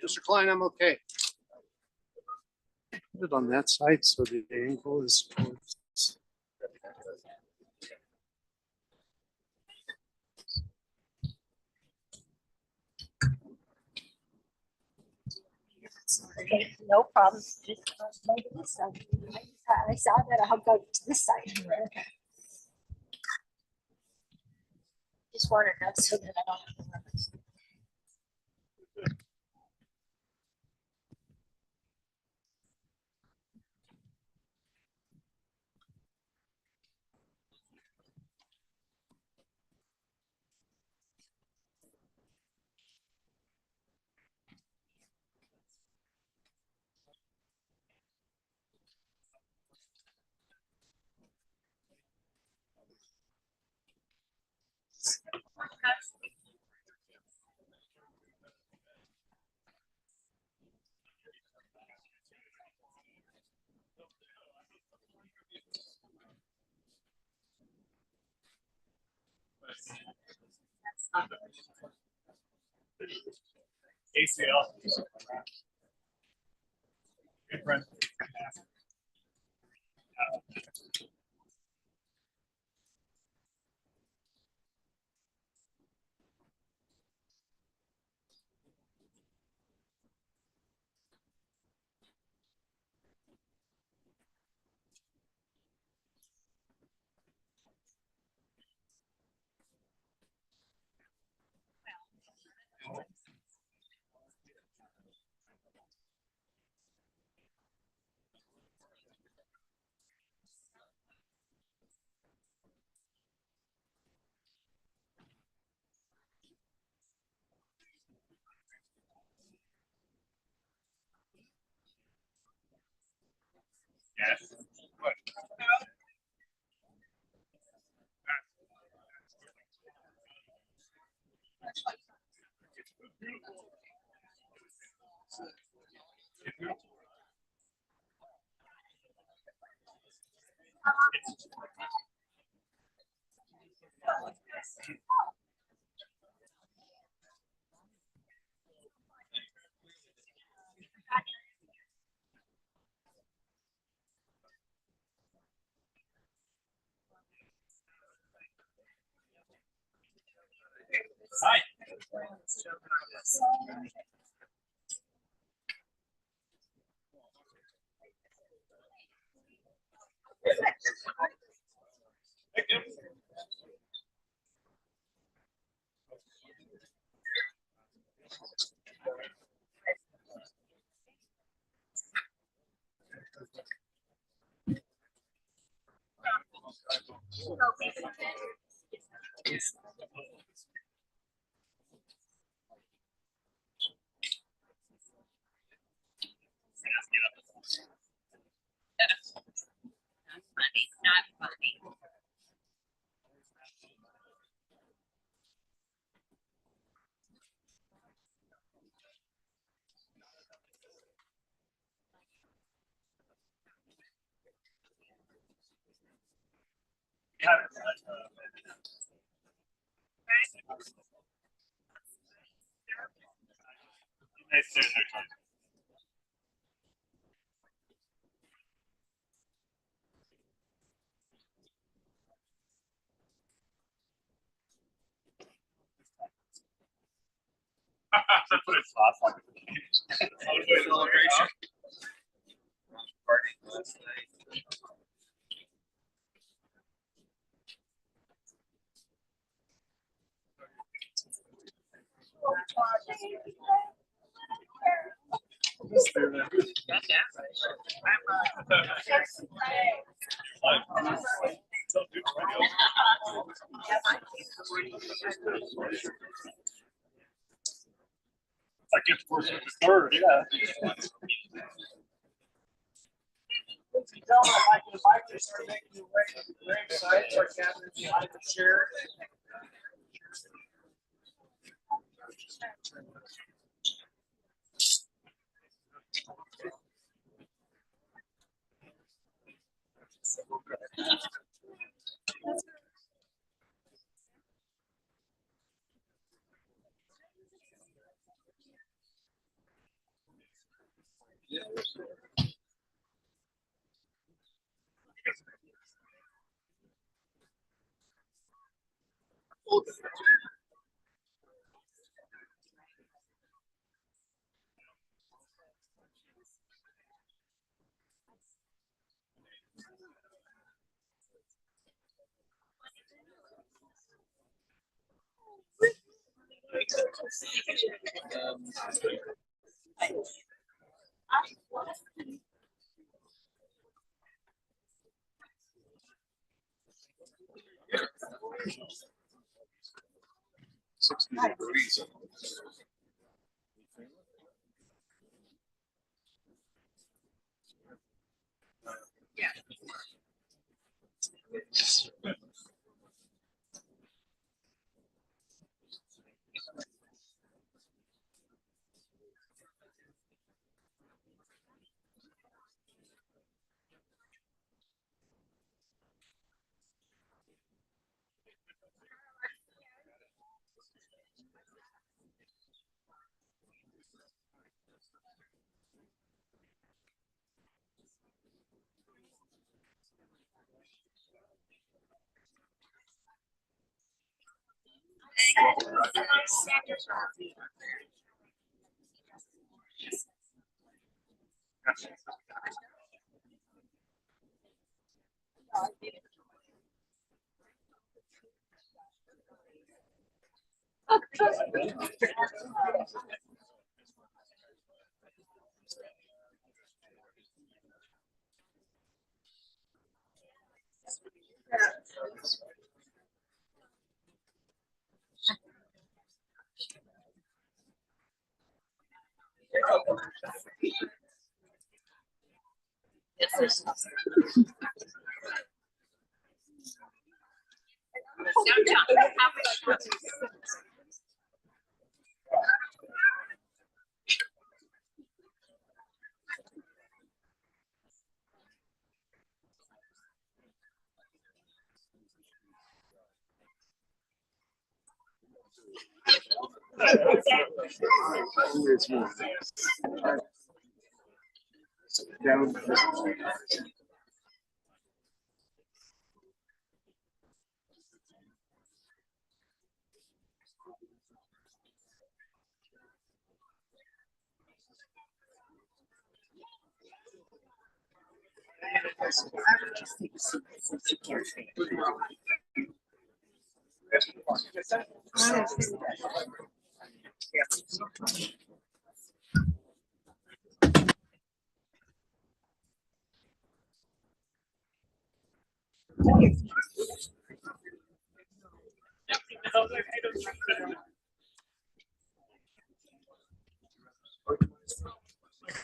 Mr. Klein, I'm okay. Put it on that side so the angle is towards. Okay, no problem. Just maybe this side. I saw that. I'll go to this side. Okay. Just want to know so that I don't have to remember. ACL. Good friend. Yes. What? Hi. Thank you. Funny, not funny. So put it soft like celebration. Party last night. I get first with the third, yeah. Tell them I can invite you to start making your way to the grave site or cabinet behind the chair.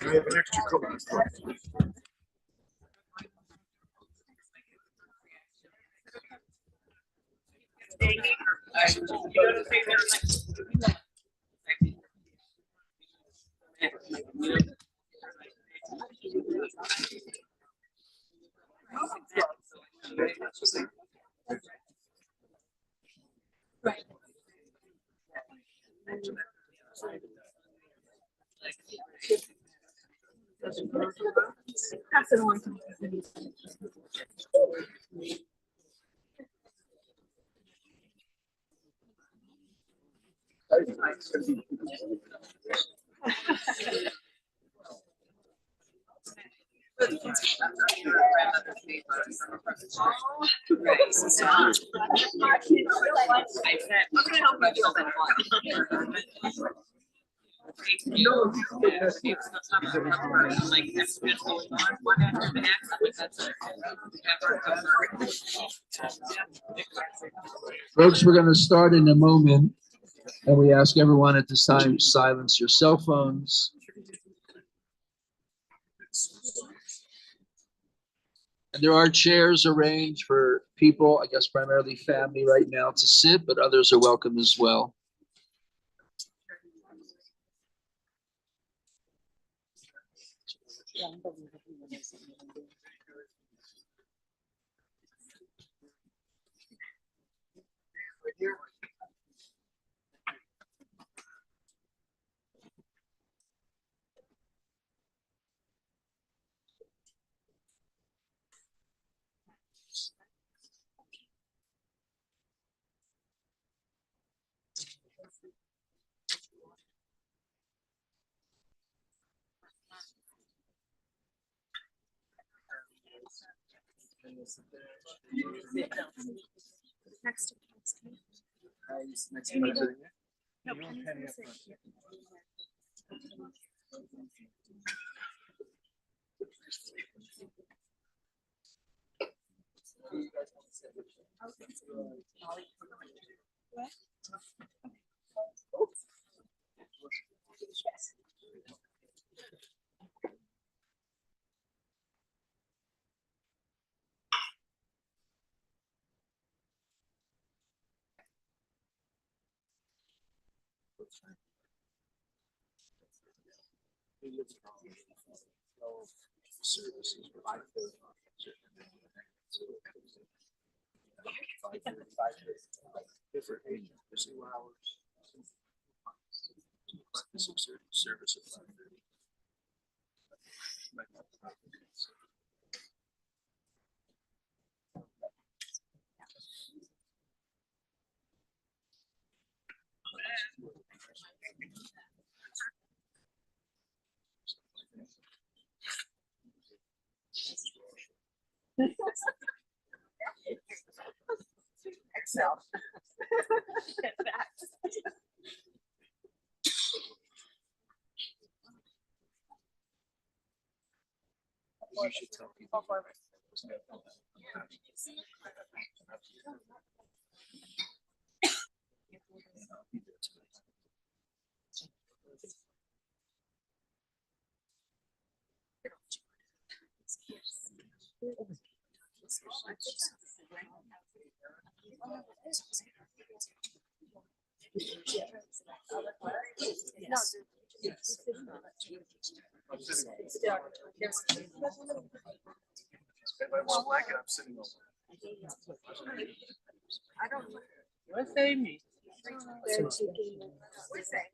We have an extra couple. Pass it on to me. Folks, we're going to start in a moment, and we ask everyone at this time to silence your cell phones. And there are chairs arranged for people, I guess primarily family right now, to sit, but others are welcome as well. Next to Penn. Next You need president. No, Penn's gonna sit here. What? Yes. Services. Different ages, 2 hours. Service of 5:30. Excel. You should tell people. No. I'm sitting over there. If I want blanket, I'm sitting over there. I don't know. Where's Amy? They're taking. Where's Amy?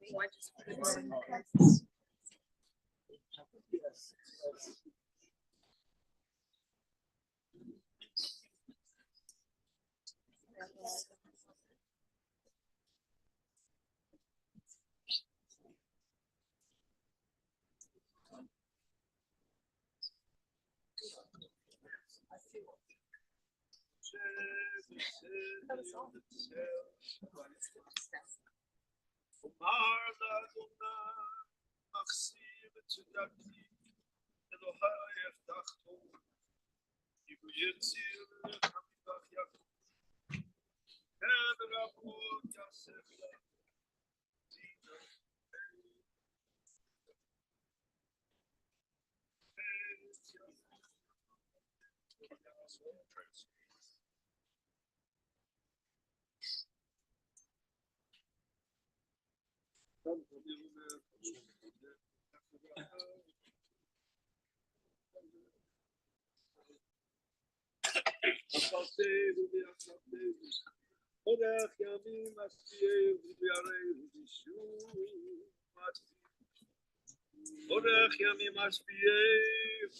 אורך ימים משפיעהו,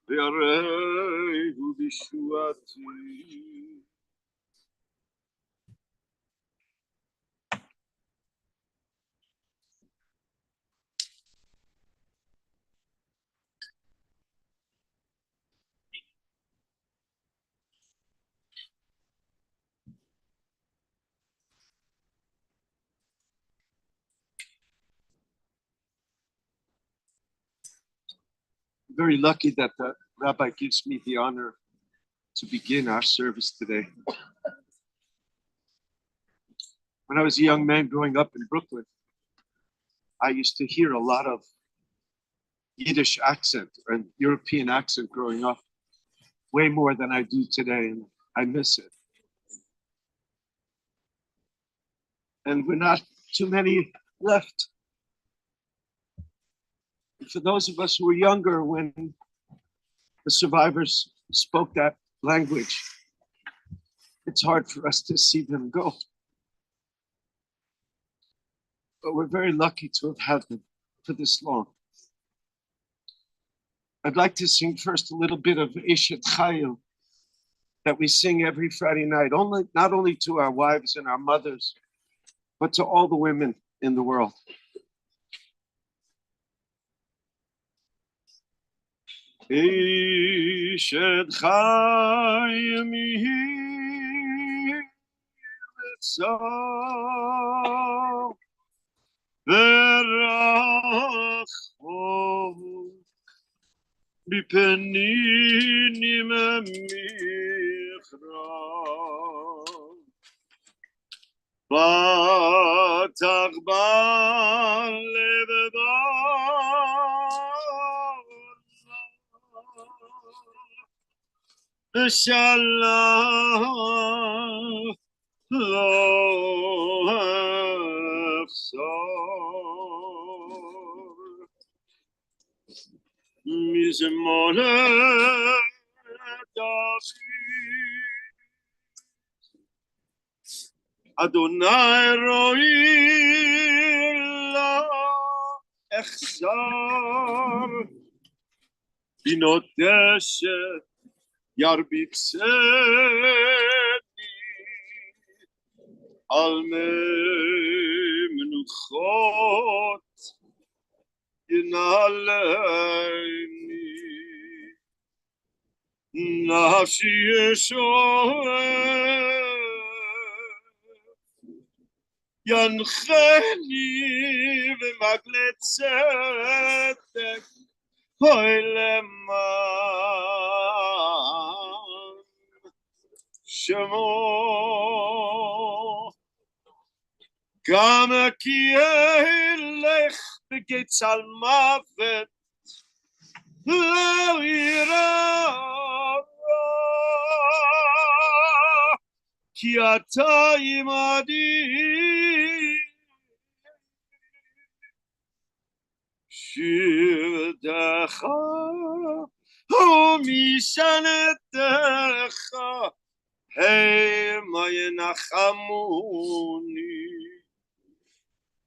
ויראהו בישועתי. Very lucky that the rabbi gives me the honor to begin our service today. When I was a young man growing up in Brooklyn, I used to hear a lot of Yiddish accent and European accent growing up, way more than I do today, and I miss it. And we're not too many left. And for those of us who were younger when the survivors spoke that language, it's hard for us to see them go. But we're very lucky to have had them for this long. I'd like to sing first a little bit of Eshet Chayil that we sing every Friday night, not only to our wives and our mothers, but to all the women in the world. אשת חיים היא וצר ורחוק מפנינים מכרם בטח בלבבה ושלח לא אפסור מזמורת דוד אדוני רואי לה אחסר בינות דשא ירביצני על מנוחות ינעלני נפשי ישואף ינחני במגלי צדק אוי למען שמו גם כי אלך בגצל מוות לא ירא כי אתה עמדי שילתך ומשענתך המה ינחמוני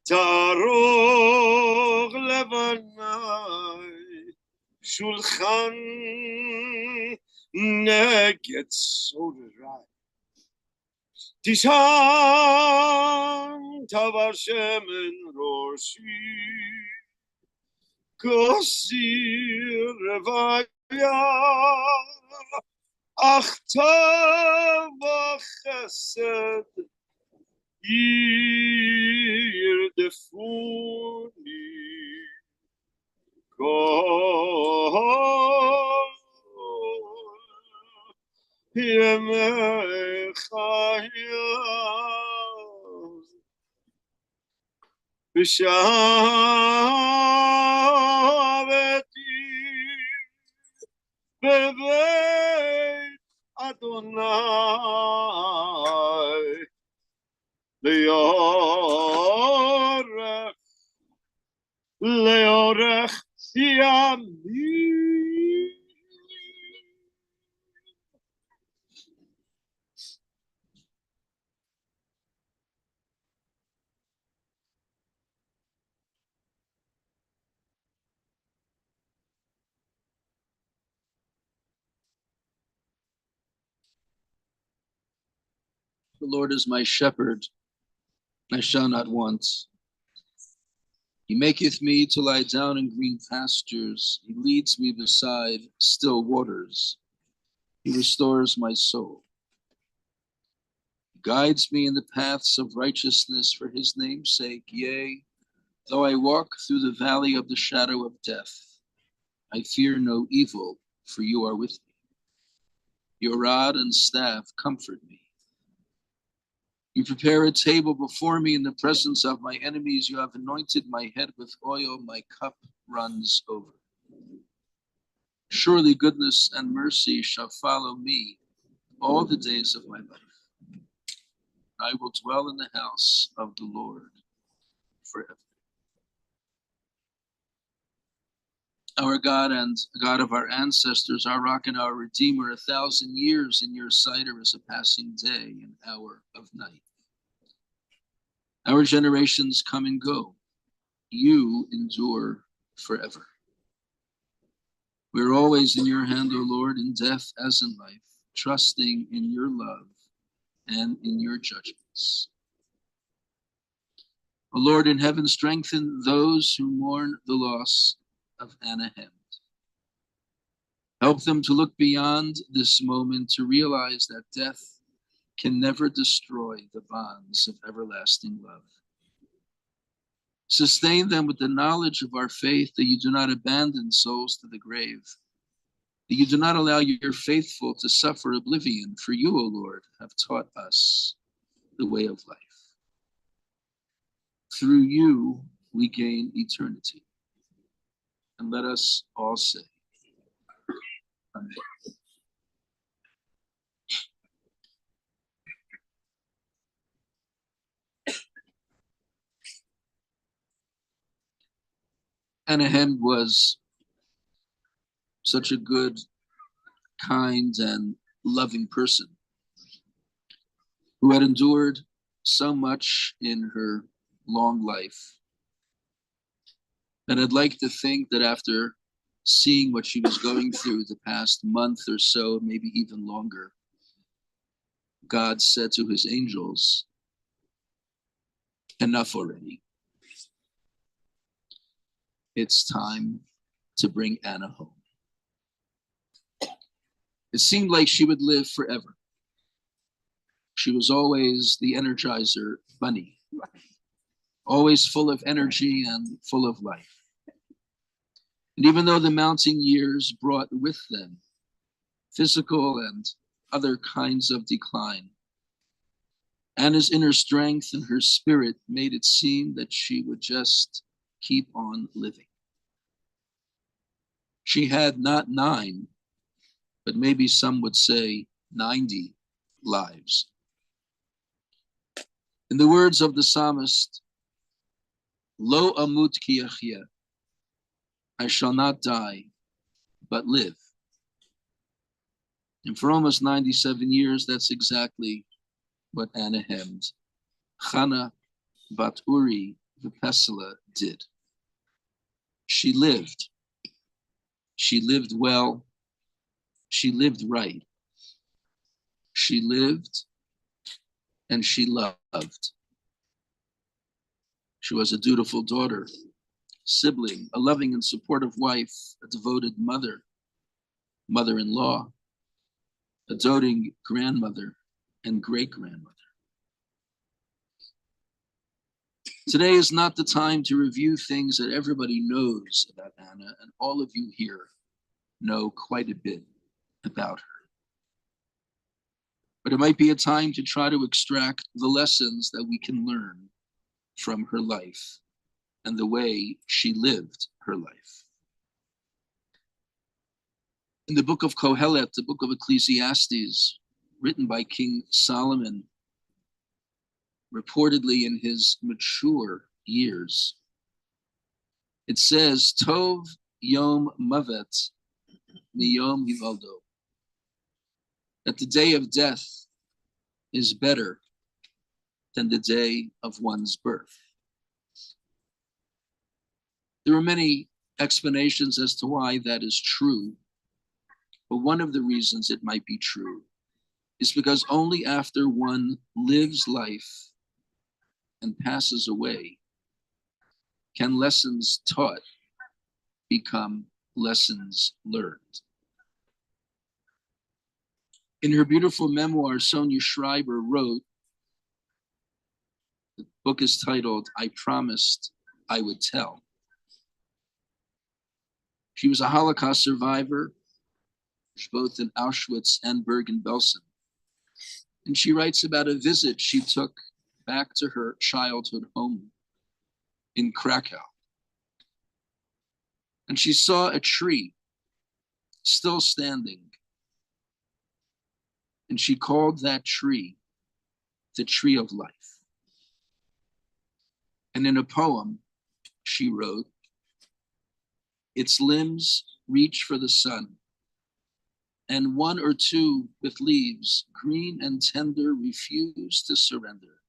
תערוך לבניי שולחן נגד סורריי תישן דבר שמן ראשי כוסי רוויה אך טוב וחסד ירדפוני כל ימי חיי ושבתי בבית אדוני לאורך ימים. The Lord is my shepherd, I shall not want. He maketh me to lie down in green pastures. He leads me beside still waters. He restores my soul. He guides me in the paths of righteousness for his name's sake. Yea, though I walk through the valley of the shadow of death, I fear no evil, for you are with me. Your rod and staff comfort me. You prepare a table before me in the presence of my enemies. You have anointed my head with oil. My cup runs over. Surely goodness and mercy shall follow me all the days of my life. I will dwell in the house of the Lord forever. Our God and God of our ancestors, our rock and our redeemer, 1,000 years in your sight are as a passing day, an hour of night. Our generations come and go. You endure forever. We're always in your hand, O Lord, in death as in life, trusting in your love and in your judgments. O Lord, in heaven, strengthen those who mourn the loss of Anna Hemd. Help them to look beyond this moment to realize that death can never destroy the bonds of everlasting love. Sustain them with the knowledge of our faith that you do not abandon souls to the grave, that you do not allow your faithful to suffer oblivion, for you, O Lord, have taught us the way of life. Through you, we gain eternity. And let us all say, Amen. Anahem was such a good, kind, and loving person who had endured so much in her long life. And I'd like to think that after seeing what she was going through the past month or so, maybe even longer, God said to his angels, enough already. It's time to bring Anna home. It seemed like she would live forever. She was always the Energizer bunny, always full of energy and full of life. And even though the mounting years brought with them physical and other kinds of decline, Anna's inner strength and her spirit made it seem that she would just keep on living. She had not 9, but maybe some would say 90 lives. In the words of the psalmist, Lo amut ki achya, I shall not die, but live. And for almost 97 years, that's exactly what Anna Hemd, Chana bat Uri Vipesela did. She lived. She lived well. She lived right. She lived and she loved. She was a dutiful daughter, sibling, a loving and supportive wife, a devoted mother, mother-in-law, a doting grandmother and great-grandmother. Today is not the time to review things that everybody knows about Anna, and all of you here know quite a bit about her. But it might be a time to try to extract the lessons that we can learn from her life and the way she lived her life. In the book of Kohelet, the book of Ecclesiastes, written by King Solomon, reportedly in his mature years, it says, Tov Yom Mavet Miyom Hivaldo, that the day of death is better than the day of one's birth. There are many explanations as to why that is true, but one of the reasons it might be true is because only after one lives life and passes away can lessons taught become lessons learned. In her beautiful memoir, Sonia Schreiber wrote, the book is titled, I Promised I Would Tell. She was a Holocaust survivor, both in Auschwitz and Bergen-Belsen. And she writes about a visit she took back to her childhood home in Krakow. And she saw a tree still standing. And she called that tree the tree of life. And in a poem, she wrote, its limbs reach for the sun, and one or two with leaves green and tender refused to surrender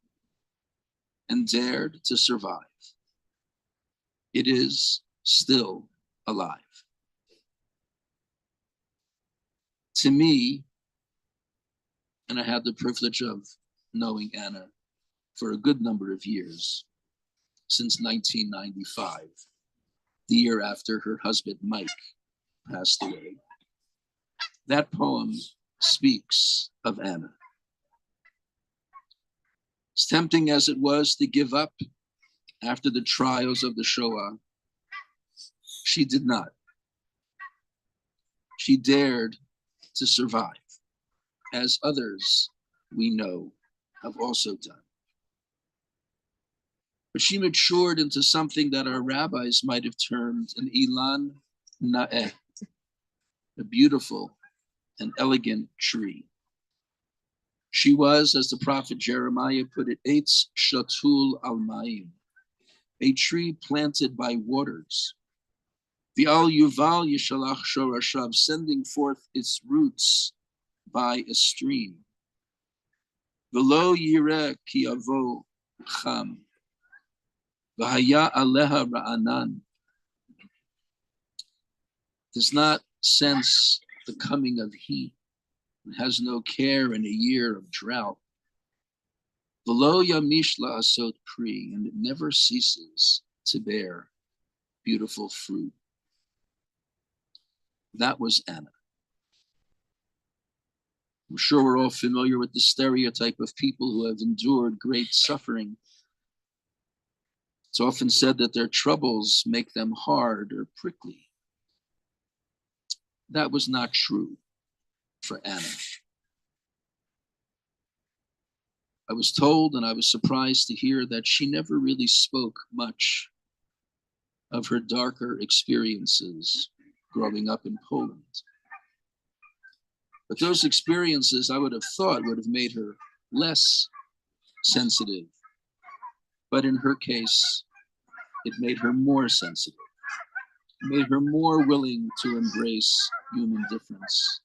and dared to survive. It is still alive. To me, and I had the privilege of knowing Anna for a good number of years, since 1995, the year after her husband Mike passed away. That poem speaks of Anna. As tempting as it was to give up after the trials of the Shoah, she did not. She dared to survive, as others we know have also done. But she matured into something that our rabbis might have termed an Ilan Na'eh, a beautiful and elegant tree. She was, as the prophet Jeremiah put it, Eitz Shatul al Mayim, a tree planted by waters. V'al Yuval Yishalach Shorashav, sending forth its roots by a stream. V'lo yireh ki avo cham, v'haya aleha ra'anan. Does not sense the coming of heat, and has no care in a year of drought. V'lo yamish la'asot pri, and it never ceases to bear beautiful fruit. That was Anna. I'm sure we're all familiar with the stereotype of people who have endured great suffering. It's often said that their troubles make them hard or prickly. That was not true for Anna. I was told, and I was surprised to hear, that she never really spoke much of her darker experiences growing up in Poland. But those experiences, I would have thought, would have made her less sensitive. But in her case, it made her more sensitive. It made her more willing to embrace human difference,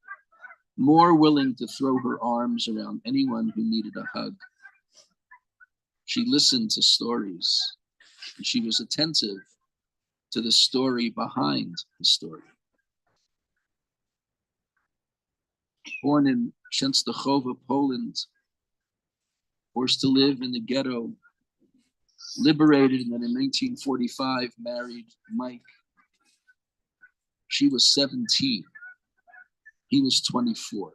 more willing to throw her arms around anyone who needed a hug. She listened to stories, and she was attentive to the story behind the story. Born in Częstochowa, Poland, forced to live in the ghetto, liberated, and then in 1945 married Mike. She was 17. He was 24.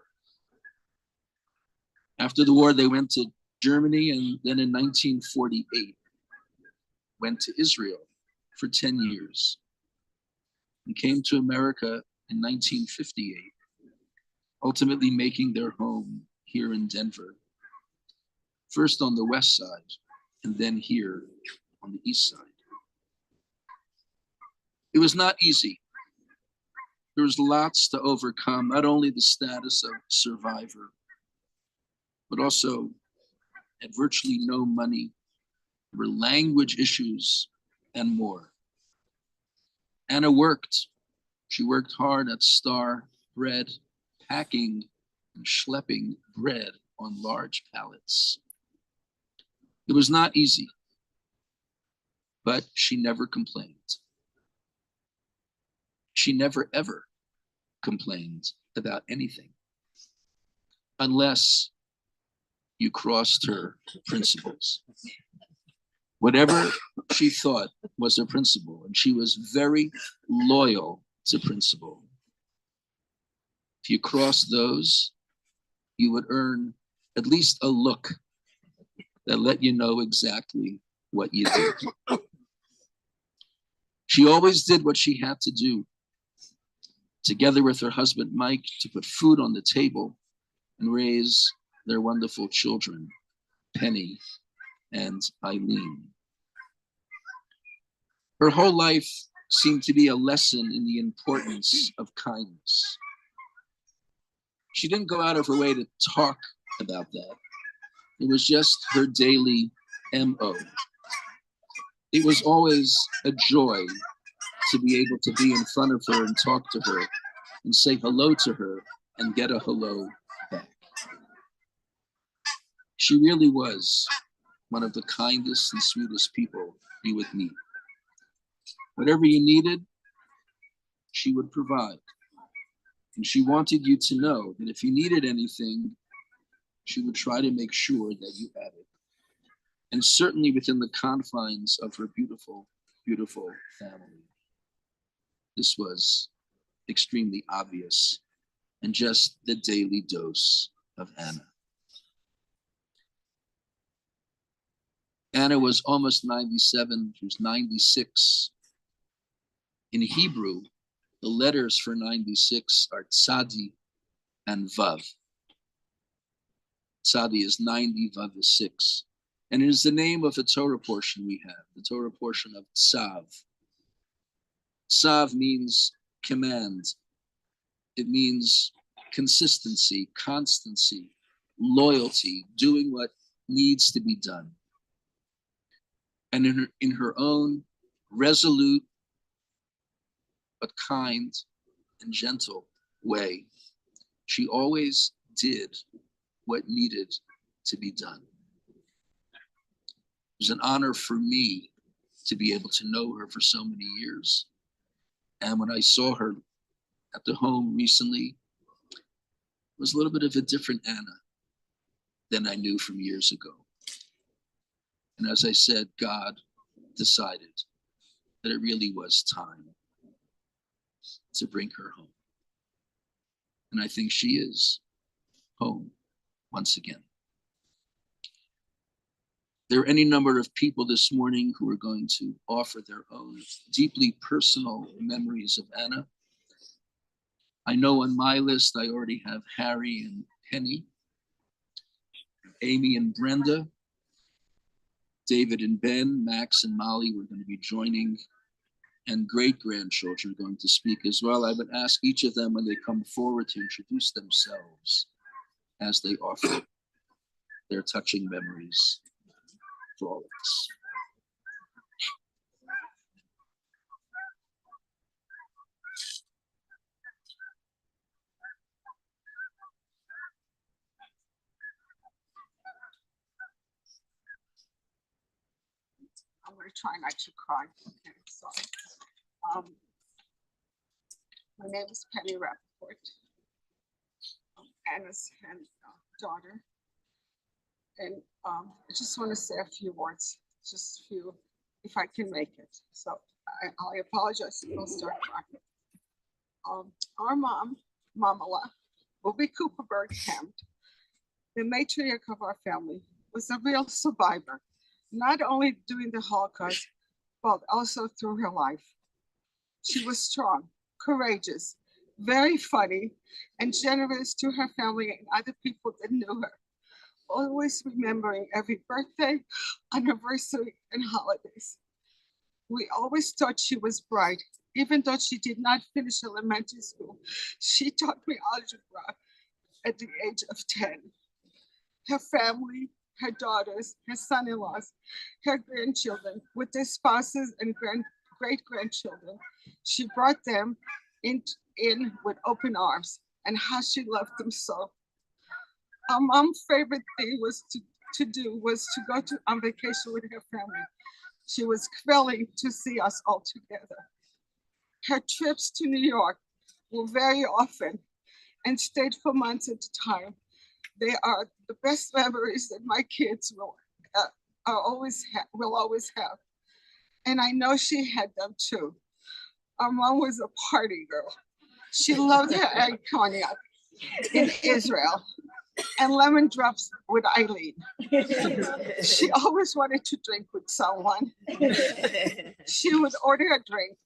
After the war, they went to Germany, and then in 1948, went to Israel for 10 years and came to America in 1958, ultimately making their home here in Denver, first on the west side and then here on the east side. It was not easy. There was lots to overcome, not only the status of survivor, but also had virtually no money. There were language issues and more. Anna worked. She worked hard at Star Bread, packing and schlepping bread on large pallets. It was not easy, but she never complained. She never, ever complained about anything, unless you crossed her principles. Whatever she thought was her principle, and she was very loyal to principle. If you crossed those, you would earn at least a look that let you know exactly what you did. She always did what she had to do, together with her husband Mike, to put food on the table and raise their wonderful children, Penny and Eileen. Her whole life seemed to be a lesson in the importance of kindness. She didn't go out of her way to talk about that. It was just her daily MO. It was always a joy to be able to be in front of her and talk to her and say hello to her and get a hello back. She really was one of the kindest and sweetest people you would meet. Whatever you needed, she would provide. And she wanted you to know that if you needed anything, she would try to make sure that you had it. And certainly within the confines of her beautiful, beautiful family. This was extremely obvious and just the daily dose of Anna. Anna was almost 97. She was 96. In Hebrew, the letters for 96 are Tzadi and Vav. Tzadi is 90, Vav is 6. And it is the name of a Torah portion we have, the Torah portion of Tzav. Tzav means command. It means consistency, constancy, loyalty, doing what needs to be done. And in her own resolute but kind and gentle way, she always did what needed to be done. It was an honor for me to be able to know her for so many years. And when I saw her at the home recently, it was a little bit of a different Anna than I knew from years ago. And as I said, God decided that it really was time to bring her home. And I think she is home once again. There are any number of people this morning who are going to offer their own deeply personal memories of Anna. I know on my list, I already have Harry and Penny, Amy and Brenda, David and Ben, Max and Molly were going to be joining, and great-grandchildren are going to speak as well. I would ask each of them when they come forward to introduce themselves as they offer their touching memories for all of us. I'm going to try not to cry. Okay, sorry. My name is Penny Rappaport. I'm Anna's daughter. And I just want to say a few words, just a few, if I can make it. So I apologize if I'll start crying. Our mom, Mamala, Ruby Cooperberg Hemd, the matriarch of our family, was a real survivor, not only during the Holocaust, but also through her life. She was strong, courageous, very funny, and generous to her family and other people that knew her, always remembering every birthday, anniversary, and holidays. We always thought she was bright, even though she did not finish elementary school. She taught me algebra at the age of 10. Her family, her daughters, her son-in-laws, her grandchildren, with their spouses and great-grandchildren, she brought them in with open arms, and how she loved them so. Our mom's favorite thing was to go on vacation with her family. She was willing to see us all together. Her trips to New York were very often and stayed for months at a time. They are the best memories that my kids will always have. And I know she had them too. Our mom was a party girl. She loved her egg cognac in Israel and lemon drops with Eileen. She always wanted to drink with someone. She would order a drink,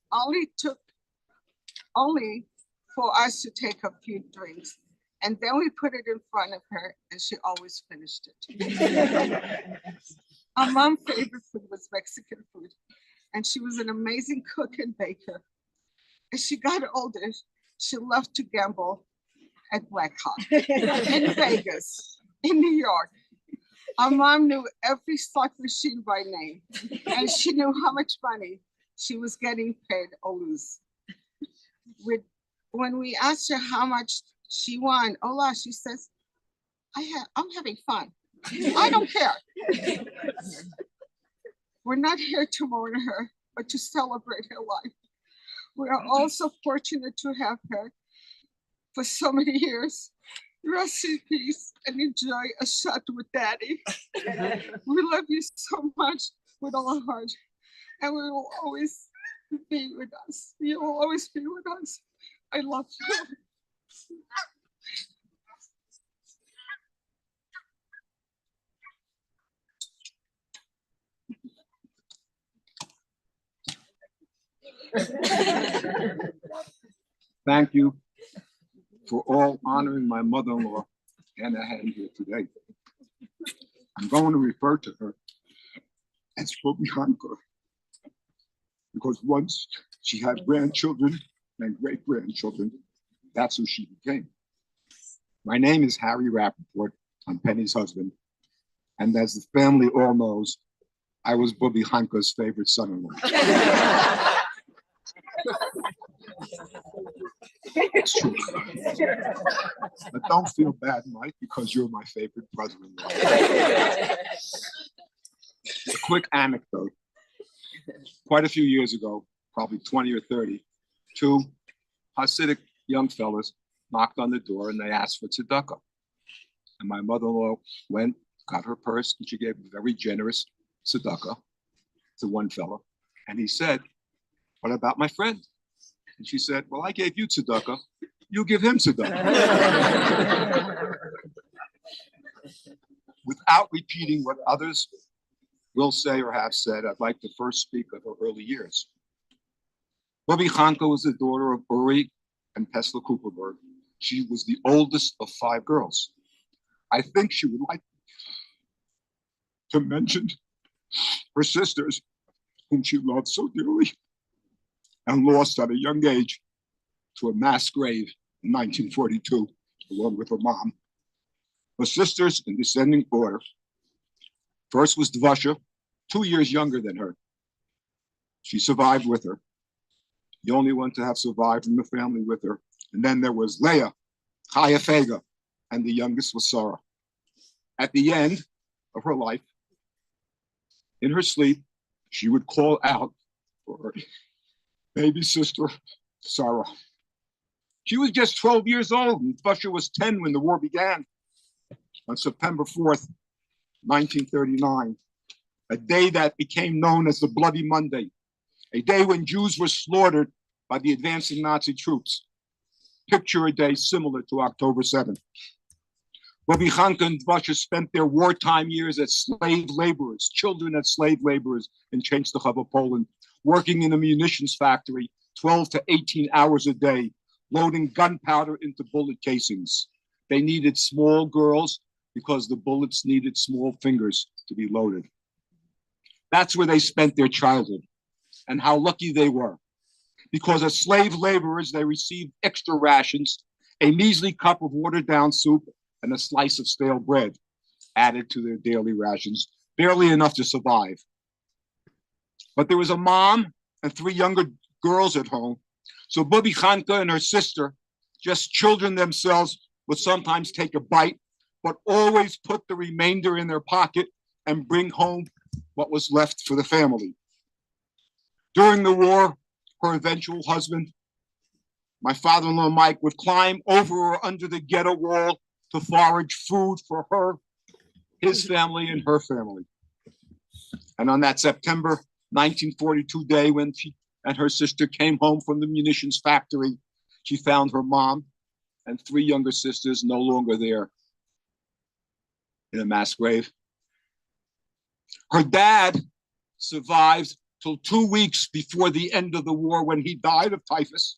only for us to take a few drinks. And then we put it in front of her and she always finished it. Our mom's favorite food was Mexican food. And she was an amazing cook and baker. As she got older, she loved to gamble at Blackhawk, in Vegas, in New York. Our mom knew every slot machine by name, and she knew how much money she was getting paid or lose. When we asked her how much she won, Ola, she says, I'm having fun. I don't care. We're not here to mourn her, but to celebrate her life. We are also fortunate to have her for so many years. Rest in peace and enjoy a shot with Daddy. We love you so much with all our heart, and we will always be with us. You will always be with us. I love you. Thank you for all honoring my mother-in-law, Anna Hand, here today. I'm going to refer to her as Bobby Hanker, because once she had grandchildren and great-grandchildren, that's who she became. My name is Harry Rappaport. I'm Penny's husband. And as the family all knows, I was Bobby Hanker's favorite son-in-law. It's true. But don't feel bad, Mike, because you're my favorite brother-in-law. A quick anecdote. Quite a few years ago, probably 20 or 30, two Hasidic young fellas knocked on the door and they asked for tzedakah. And my mother-in-law went, got her purse, and she gave a very generous tzedakah to one fellow. And he said, "What about my friend?" And she said, "Well, I gave you tzedakah, you give him tzedakah." Without repeating what others will say or have said, I'd like to first speak of her early years. Bobby Hanker was the daughter of Uri and Pesla Kuperberg. She was the oldest of 5 girls. I think she would like to mention her sisters, whom she loved so dearly and lost at a young age to a mass grave in 1942, along with her mom. Her sisters, in descending order, first was Dvasha, 2 years younger than her. She survived with her, the only one to have survived in the family with her. And then there was Leah, Chaya Fega, and the youngest was Sarah. At the end of her life, in her sleep, she would call out for her baby sister, Sarah. She was just 12 years old, and Dvasha was 10 when the war began. On September 4th, 1939, a day that became known as the Bloody Monday, a day when Jews were slaughtered by the advancing Nazi troops. Picture a day similar to October 7th. Bobby Hanker and Dvasha spent their wartime years as slave laborers, children as slave laborers in Częstochowa, Poland, working in a munitions factory 12 to 18 hours a day, loading gunpowder into bullet casings. They needed small girls because the bullets needed small fingers to be loaded. That's where they spent their childhood, and how lucky they were. Because as slave laborers, they received extra rations, a measly cup of watered down soup, and a slice of stale bread added to their daily rations, barely enough to survive. But there was a mom and 3 younger girls at home, so Bobby Hanker and her sister, just children themselves, would sometimes take a bite, but always put the remainder in their pocket and bring home what was left for the family. During the war, her eventual husband, my father-in-law Mike, would climb over or under the ghetto wall to forage food for her, his family, and her family. And on that September 1942 day, when she and her sister came home from the munitions factory, she found her mom and 3 younger sisters no longer there in a mass grave. Her dad survived till 2 weeks before the end of the war, when he died of typhus.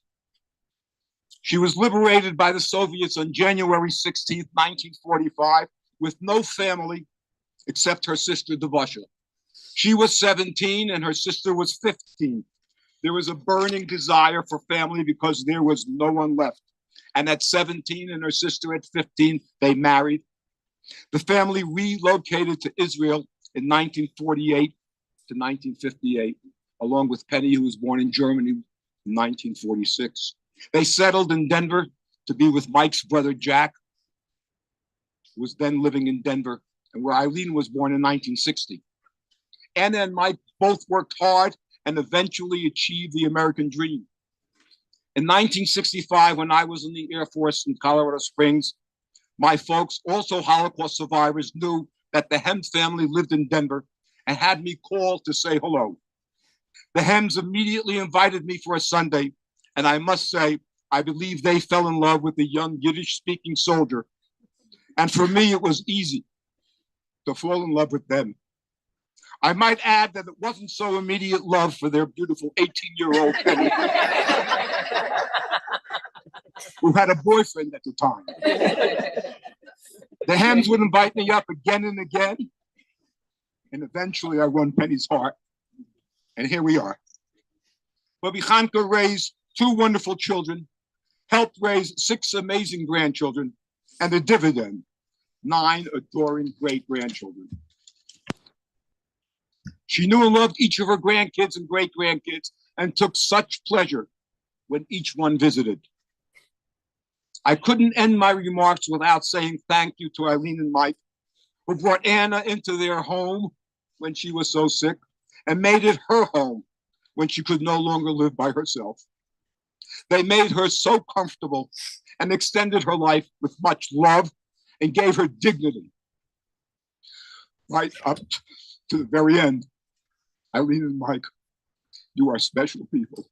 She was liberated by the Soviets on January 16th, 1945, with no family except her sister Dvasha. She was 17 and her sister was 15. There was a burning desire for family because there was no one left. And at 17 and her sister at 15, they married. The family relocated to Israel in 1948 to 1958, along with Penny, who was born in Germany in 1946. They settled in Denver to be with Mike's brother, Jack, who was then living in Denver, and where Eileen was born in 1960. Anna and Mike both worked hard and eventually achieved the American dream. In 1965, when I was in the Air Force in Colorado Springs, my folks, also Holocaust survivors, knew that the Hems family lived in Denver and had me call to say hello. The Hems immediately invited me for a Sunday, and I must say, I believe they fell in love with the young Yiddish-speaking soldier. And for me, it was easy to fall in love with them. I might add that it wasn't so immediate love for their beautiful 18-year-old Penny, who had a boyfriend at the time. The Hams would invite me up again and again, and eventually I won Penny's heart, and here we are. Bobby Chanka raised 2 wonderful children, helped raise 6 amazing grandchildren, and the dividend, 9 adoring great-grandchildren. She knew and loved each of her grandkids and great-grandkids and took such pleasure when each one visited. I couldn't end my remarks without saying thank you to Eileen and Mike, who brought Anna into their home when she was so sick and made it her home when she could no longer live by herself. They made her so comfortable and extended her life with much love and gave her dignity. Right up to the very end, Eileen and Mike, you are special people.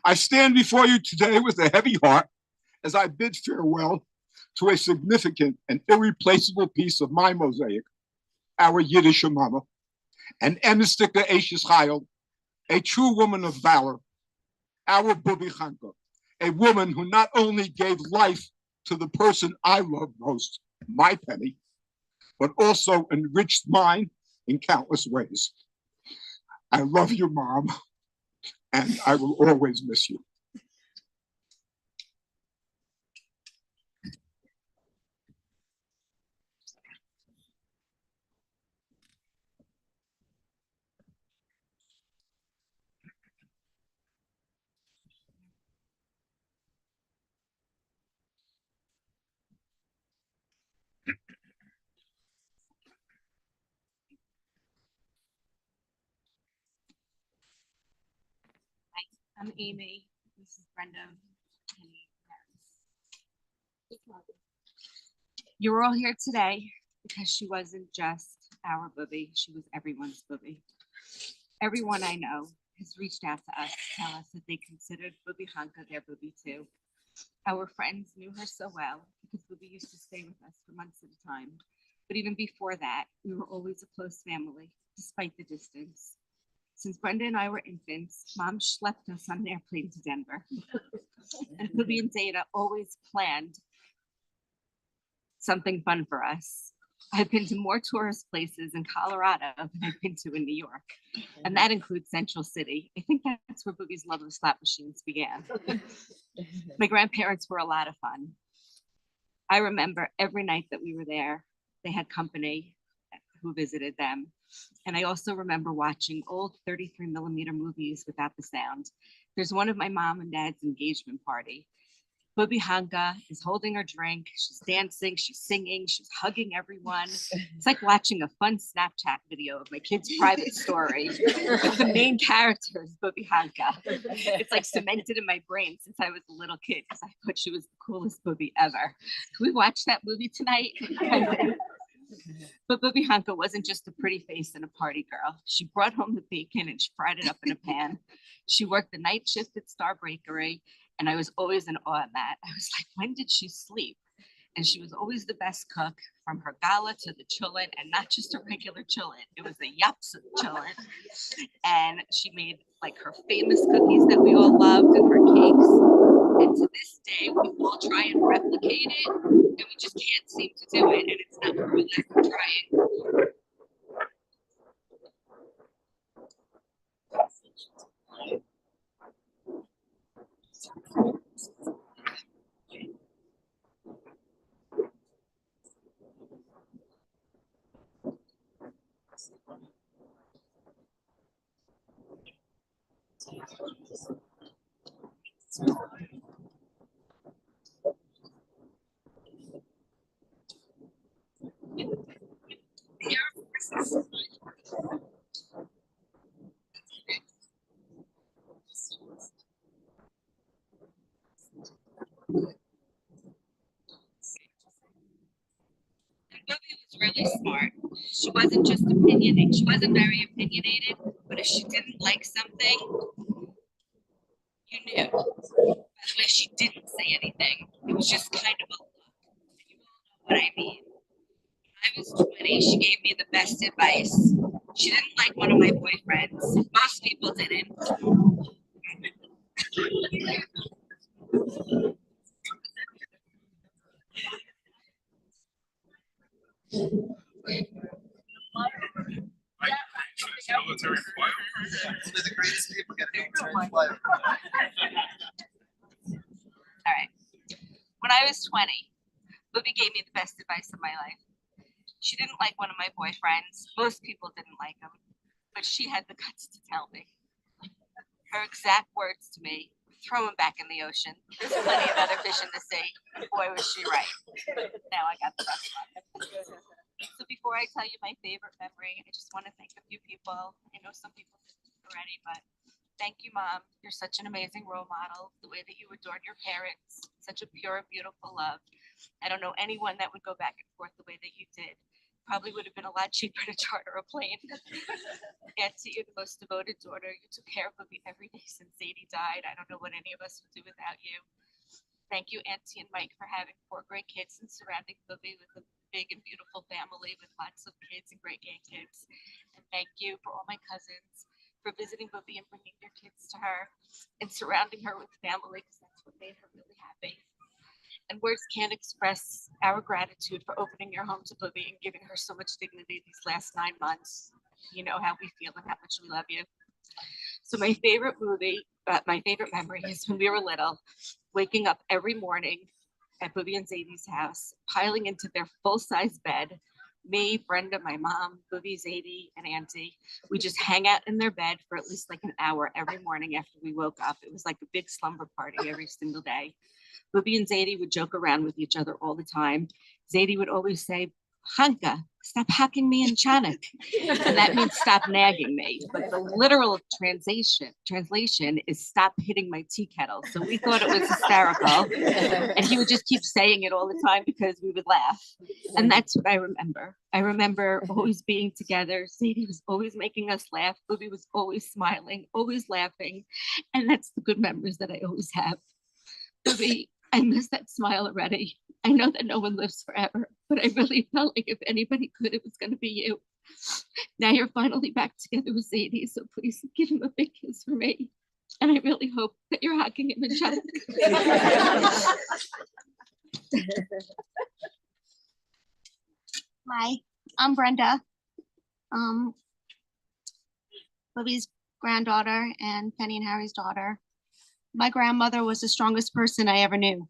I stand before you today with a heavy heart as I bid farewell to a significant and irreplaceable piece of my mosaic, our Yiddish mama, an Emestika Ashes Chayil, a true woman of valor, our Bobby Chanka, a woman who not only gave life to the person I love most, my Penny, but also enriched mine in countless ways. I love you, Mom, and I will always miss you. I'm Amy. This is Brenda. You're all here today because she wasn't just our booby, she was everyone's booby. Everyone I know has reached out to us to tell us that they considered Bobby Chanka their booby too. Our friends knew her so well because Bobby used to stay with us for months at a time. But even before that, we were always a close family, despite the distance. Since Brenda and I were infants, Mom schlepped us on an airplane to Denver. And Bobby and Dana always planned something fun for us. I've been to more tourist places in Colorado than I've been to in New York. And that includes Central City. I think that's where Bobby's love of slot machines began. My grandparents were a lot of fun. I remember every night that we were there, they had company who visited them. And I also remember watching old 33mm movies without the sound. There's one of my mom and dad's engagement party. Bobby Chanka is holding her drink. She's dancing, she's singing, she's hugging everyone. It's like watching a fun Snapchat video of my kid's private story. But the main character is Bobby Chanka. It's like cemented in my brain since I was a little kid because I thought she was the coolest booby ever. Can we watch that movie tonight? But Bobby Chanka wasn't just a pretty face and a party girl. She brought home the bacon and she fried it up in a pan. She worked the night shift at Star Bakery, and I was always in awe of that. I was like, when did she sleep? And she was always the best cook, from her gala to the chulent, and not just a regular chulent. It was a yapsa chulent. And she made like her famous cookies that we all loved and her cakes. And to this day, we all try and replicate it, and we just can't seem to do it. And it's not for a lack of trying. Bobby was really smart. She wasn't just opinionated. She wasn't very opinionated, but if she didn't like something, you knew. By the way, she didn't say anything. It was just kind of a look. And you all know what I mean. I was 20, she gave me the best advice. She didn't like one of my boyfriends. Most people didn't. All right. When I was 20, Booby gave me the best advice of my life. She didn't like one of my boyfriends. Most people didn't like him, but she had the guts to tell me. Her exact words to me, throw him back in the ocean. There's plenty of other fish in the sea. Boy, was she right. Now I got the best one. So before I tell you my favorite memory, I just want to thank a few people. I know some people did this already, but thank you, Mom. You're such an amazing role model. The way that you adored your parents, such a pure, beautiful love. I don't know anyone that would go back and forth the way that you did. Probably would have been a lot cheaper to charter a plane. Auntie, you're the most devoted daughter. You took care of me every day since Zadie died. I don't know what any of us would do without you. Thank you, Auntie and Mike, for having 4 great kids and surrounding Booby with a big and beautiful family with lots of kids and great grandkids. And thank you for all my cousins for visiting Booby and bringing their kids to her and surrounding her with family, because that's what made her really happy. And words can't express our gratitude for opening your home to Booby and giving her so much dignity these last 9 months. You know how we feel and how much we love you. So my favorite memory is when we were little, waking up every morning at Booby and Zadie's house, piling into their full-size bed. Me, Brenda, my mom, Booby, Zadie, and Auntie. We just hang out in their bed for at least like an hour every morning after we woke up. It was like a big slumber party every single day. Booby and Zadie would joke around with each other all the time. Zadie would always say, Hanka, stop hacking me in Chanak. And that means stop nagging me. But the literal translation is stop hitting my tea kettle. So we thought it was hysterical. And he would just keep saying it all the time because we would laugh. And that's what I remember. I remember always being together. Zadie was always making us laugh. Booby was always smiling, always laughing. And that's the good memories that I always have. Booby, I miss that smile already. I know that no one lives forever, but I really felt like if anybody could, it was going to be you. Now you're finally back together with Zadie, so please give him a big kiss for me. And I really hope that you're hugging him in Chanak. Hi, I'm Brenda. Booby's granddaughter and Penny and Harry's daughter. My grandmother was the strongest person I ever knew.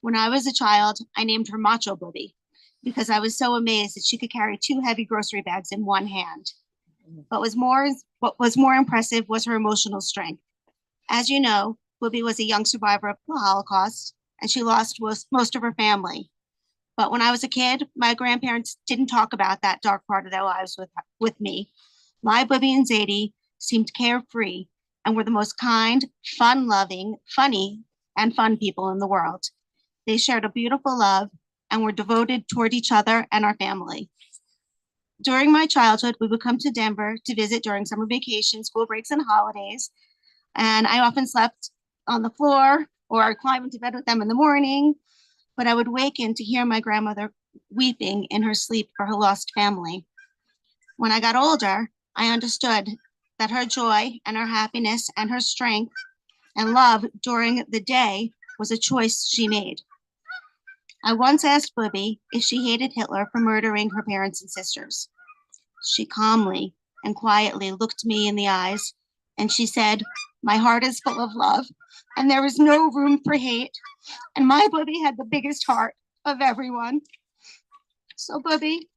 When I was a child, I named her Macho Booby because I was so amazed that she could carry 2 heavy grocery bags in one hand. But what was more impressive was her emotional strength. As you know, Booby was a young survivor of the Holocaust, and she lost most of her family. But when I was a kid, my grandparents didn't talk about that dark part of their lives with me. My Booby and Zadie seemed carefree and were the most kind, fun-loving, funny, and fun people in the world. They shared a beautiful love and were devoted toward each other and our family. During my childhood, we would come to Denver to visit during summer vacation, school breaks, and holidays. And I often slept on the floor or I'd climb into bed with them in the morning. But I would waken to hear my grandmother weeping in her sleep for her lost family. When I got older, I understood that her joy and her happiness and her strength and love during the day was a choice she made. I once asked Booby if she hated Hitler for murdering her parents and sisters. She calmly and quietly looked me in the eyes and she said, "My heart is full of love and there is no room for hate. And my Booby had the biggest heart of everyone." So Booby,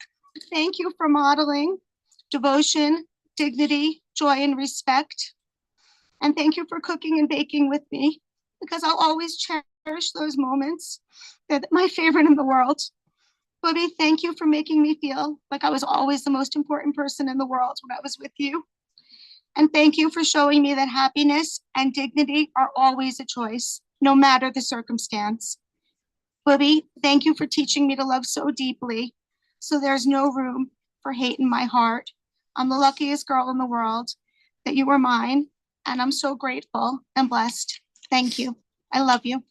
thank you for modeling devotion, dignity, joy, and respect. And thank you for cooking and baking with me because I'll always cherish those moments. They're my favorite in the world. Booby, thank you for making me feel like I was always the most important person in the world when I was with you. And thank you for showing me that happiness and dignity are always a choice, no matter the circumstance. Booby, thank you for teaching me to love so deeply, so there's no room for hate in my heart. I'm the luckiest girl in the world that you were mine, and I'm so grateful and blessed. Thank you. I love you.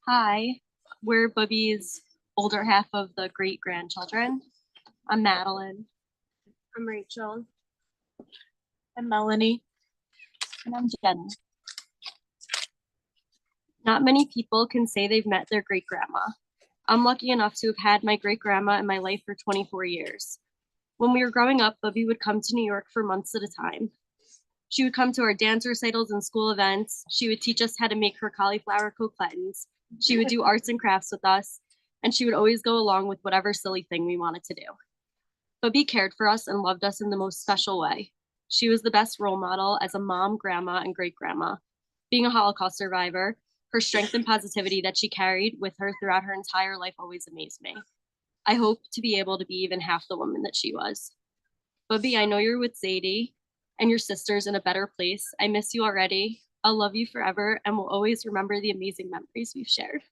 Hi, we're Bubby's older half of the great grandchildren. I'm Madeline. I'm Rachel. I'm Melanie. And I'm Jen. Not many people can say they've met their great grandma. I'm lucky enough to have had my great grandma in my life for 24 years. When we were growing up, Bubby would come to New York for months at a time. She would come to our dance recitals and school events. She would teach us how to make her cauliflower coquettins. She would do arts and crafts with us, and she would always go along with whatever silly thing we wanted to do. Bubby cared for us and loved us in the most special way. She was the best role model as a mom, grandma, and great grandma. Being a Holocaust survivor, her strength and positivity that she carried with her throughout her entire life always amazed me. I hope to be able to be even half the woman that she was. Bubby, I know you're with Zadie and your sisters in a better place. I miss you already. I'll love you forever and will always remember the amazing memories we've shared.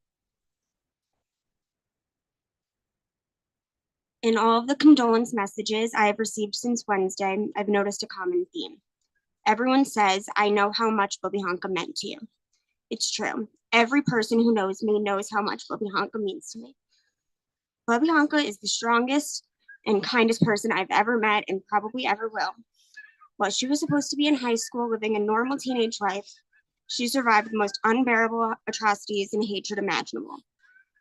In all of the condolence messages I have received since Wednesday, I've noticed a common theme. Everyone says, I know how much Bubby Honka meant to you. It's true. Every person who knows me knows how much Bubby Honka means to me. Bubby Honka is the strongest and kindest person I've ever met and probably ever will. While she was supposed to be in high school living a normal teenage life, she survived the most unbearable atrocities and hatred imaginable.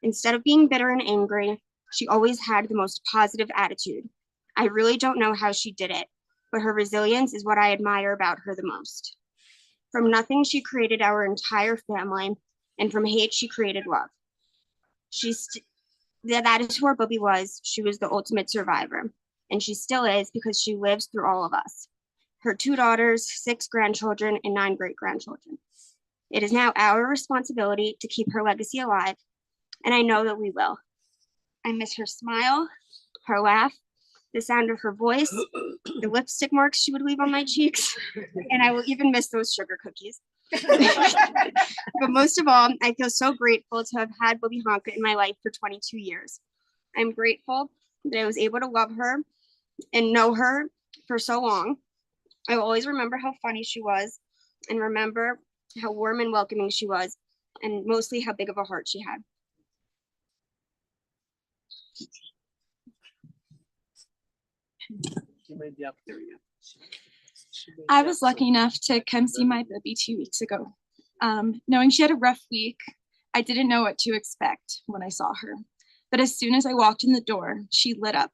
Instead of being bitter and angry, she always had the most positive attitude. I really don't know how she did it, but her resilience is what I admire about her the most. From nothing, she created our entire family, and from hate, she created love. That is who our Bubby was. She was the ultimate survivor, and she still is because she lives through all of us. Her 2 daughters, 6 grandchildren, and 9 great-grandchildren. It is now our responsibility to keep her legacy alive, and I know that we will. I miss her smile, her laugh, the sound of her voice, the lipstick marks she would leave on my cheeks, and I will even miss those sugar cookies. But most of all, I feel so grateful to have had Bubby Honka in my life for 22 years. I'm grateful that I was able to love her and know her for so long. I will always remember how funny she was and remember how warm and welcoming she was, and mostly how big of a heart she had. I was lucky enough to come see my Bubby 2 weeks ago. Knowing she had a rough week, I didn't know what to expect when I saw her. But as soon as I walked in the door, she lit up.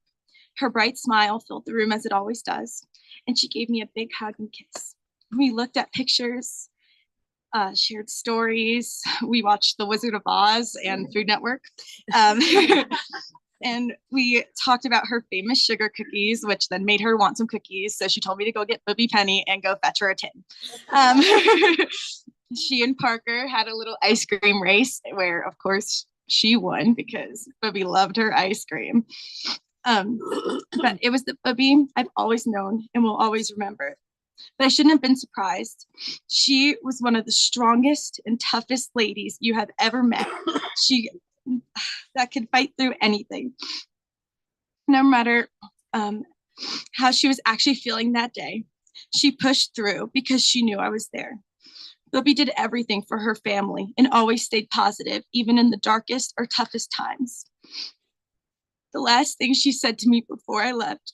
Her bright smile filled the room as it always does, and she gave me a big hug and kiss. We looked at pictures, shared stories. We watched The Wizard of Oz and Food Network. And we talked about her famous sugar cookies, which then made her want some cookies. So she told me to go get Bubby Penny and go fetch her a tin. She and Parker had a little ice cream race where, of course, she won because Bubby loved her ice cream. But it was the Bubby I've always known and will always remember. But I shouldn't have been surprised. She was one of the strongest and toughest ladies you have ever met. That could fight through anything. No matter how she was actually feeling that day, she pushed through because she knew I was there. Bubby did everything for her family and always stayed positive, even in the darkest or toughest times. The last thing she said to me before I left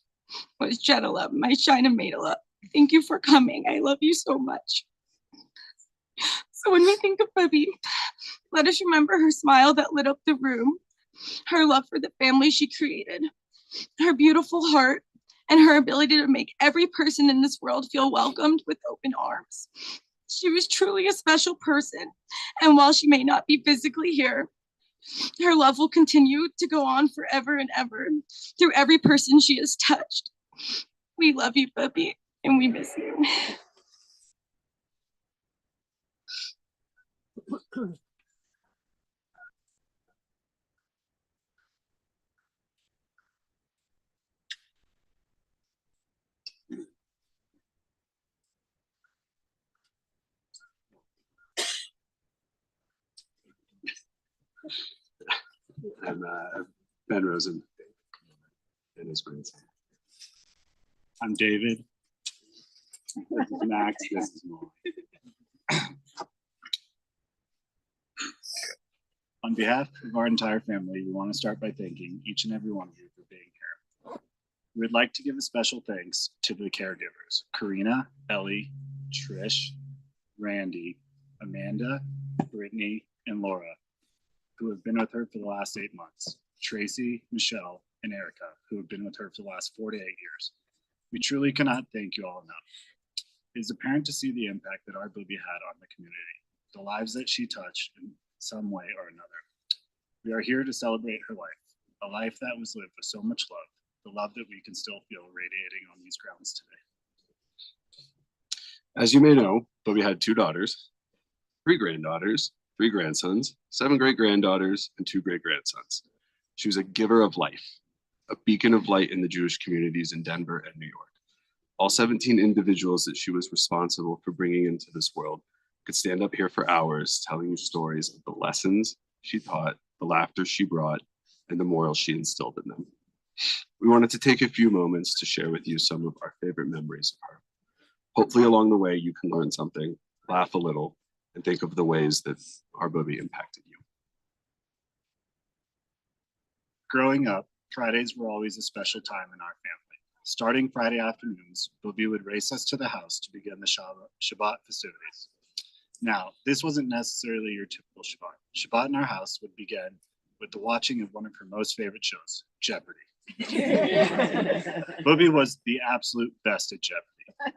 was, Jenna, my China Maidala, thank you for coming. I love you so much. So when we think of Bubby, let us remember her smile that lit up the room, her love for the family she created, her beautiful heart, and her ability to make every person in this world feel welcomed with open arms. She was truly a special person, and while she may not be physically here, her love will continue to go on forever and ever through every person she has touched. We love you, Bubby, and we miss you. I'm Ben Rosen and his grandson. I'm David. This is Max. This is Molly. On behalf of our entire family, we want to start by thanking each and every one of you for being here. We would like to give a special thanks to the caregivers, Karina, Ellie, Trish, Randy, Amanda, Brittany, and Laura, who have been with her for the last 8 months, Tracy, Michelle, and Erica, who have been with her for the last 4 to 8 years. We truly cannot thank you all enough. It is apparent to see the impact that our Booby had on the community, the lives that she touched in some way or another. We are here to celebrate her life, a life that was lived with so much love, the love that we can still feel radiating on these grounds today. As you may know, Booby had 2 daughters, 3 granddaughters, 3 grandsons, 7 great-granddaughters, and 2 great-grandsons. She was a giver of life, a beacon of light in the Jewish communities in Denver and New York. All 17 individuals that she was responsible for bringing into this world could stand up here for hours telling you stories of the lessons she taught, the laughter she brought, and the morals she instilled in them. We wanted to take a few moments to share with you some of our favorite memories of her. Hopefully along the way you can learn something, laugh a little, and think of the ways that our Booby impacted you. Growing up, Fridays were always a special time in our family. Starting Friday afternoons, Booby would race us to the house to begin the Shabbat festivities. Now, this wasn't necessarily your typical Shabbat. Shabbat in our house would begin with the watching of one of her most favorite shows, Jeopardy. Booby was the absolute best at Jeopardy.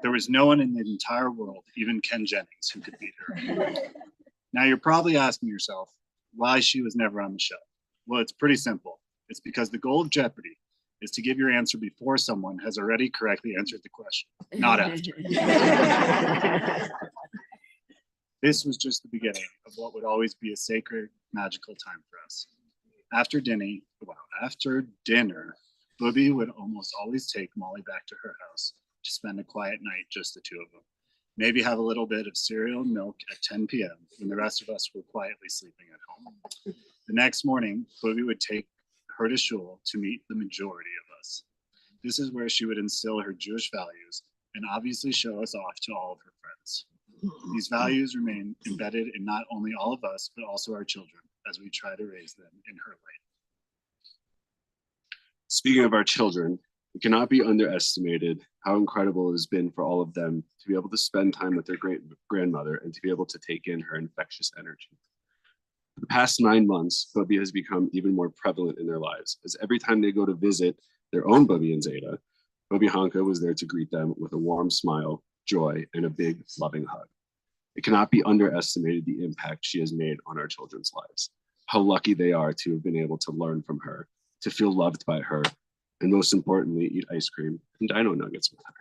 There was no one in the entire world, even Ken Jennings, who could beat her. Now, you're probably asking yourself why she was never on the show. Well, it's pretty simple. It's because the goal of Jeopardy is to give your answer before someone has already correctly answered the question, not after. This was just the beginning of what would always be a sacred, magical time for us. After dinner, Booby would almost always take Molly back to her house to spend a quiet night, just the 2 of them. Maybe have a little bit of cereal and milk at 10 p.m. when the rest of us were quietly sleeping at home. The next morning, Booby would take her to shul to meet the majority of us. This is where she would instill her Jewish values and obviously show us off to all of her friends. These values remain embedded in not only all of us, but also our children as we try to raise them in her light. Speaking of our children, it cannot be underestimated how incredible it has been for all of them to be able to spend time with their great grandmother and to be able to take in her infectious energy. For the past 9 months, Booby has become even more prevalent in their lives, as every time they go to visit their own Booby and Zeta, Booby Hanka was there to greet them with a warm smile, joy, and a big, loving hug. It cannot be underestimated the impact she has made on our children's lives, how lucky they are to have been able to learn from her, to feel loved by her, and most importantly, eat ice cream and dino nuggets with her.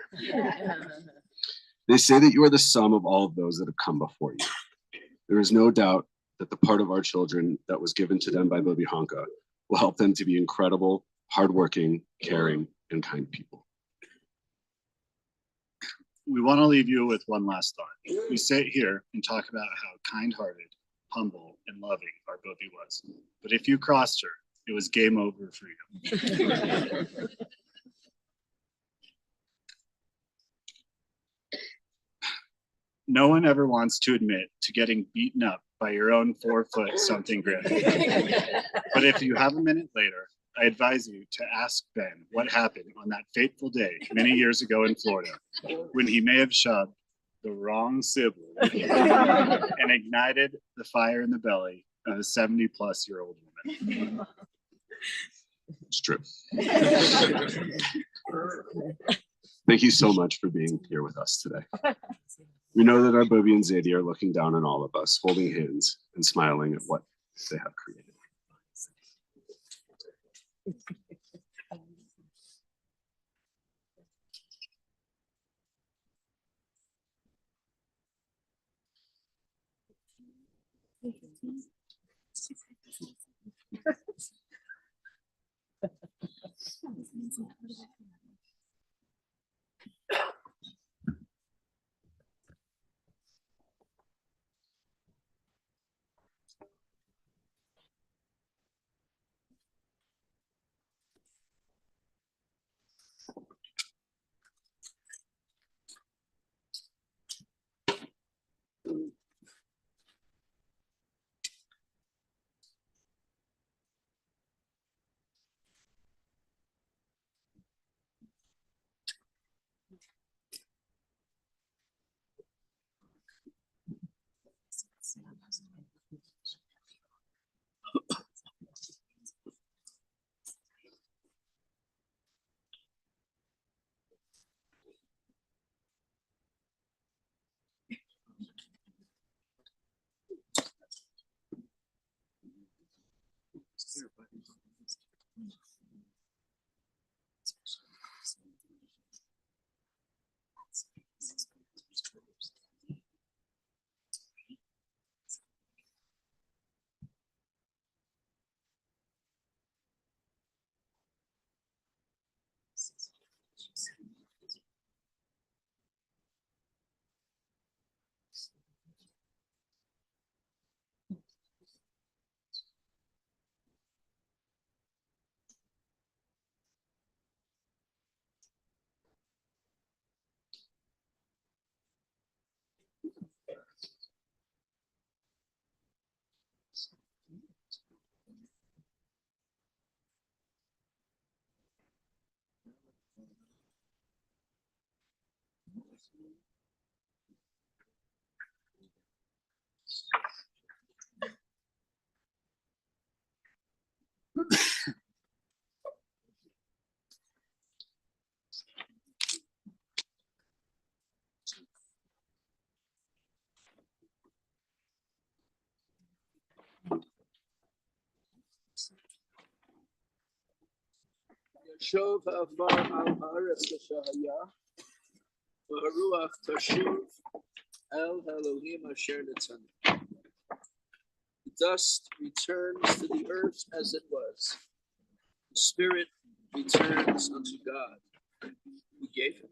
They say that you are the sum of all of those that have come before you. There is no doubt that the part of our children that was given to them by Booby Hanka will help them to be incredible, hardworking, caring, and kind people. We want to leave you with one last thought. We sit here and talk about how kind-hearted, humble, and loving our Booby was. But if you crossed her, it was game over for you. No one ever wants to admit to getting beaten up by your own 4-foot-something grandmother. But if you have a minute later, I advise you to ask Ben what happened on that fateful day many years ago in Florida, when he may have shoved the wrong sibling and ignited the fire in the belly of a 70-plus-year-old woman. It's true. Thank you so much for being here with us today. We know that our Booby and Zadie are looking down on all of us, holding hands and smiling at what they have created. Yashov Afar al Haaretz Shahaya, V'Haruach Tashuv El Elohim Asher Nitzan. The dust returns to the earth as it was. The spirit returns unto God, who gave him.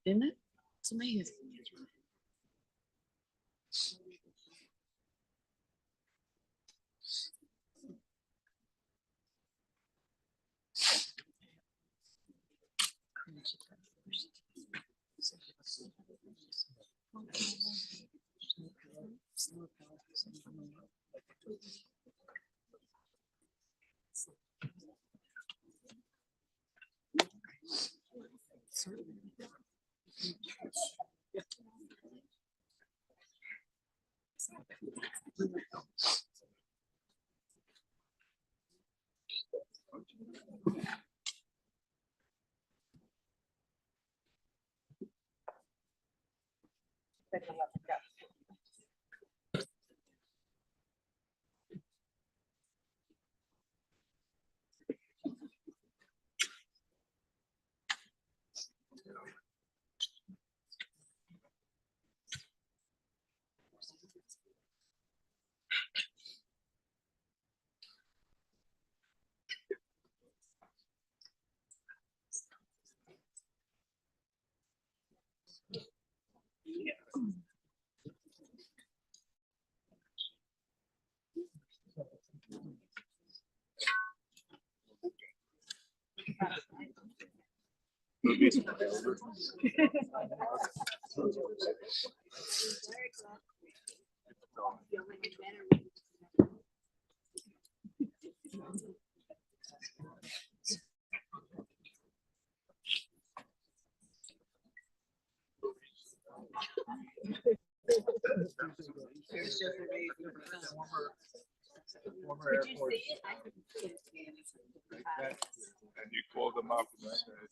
Isn't it? It's amazing. Former Air Force. And you called them up and said.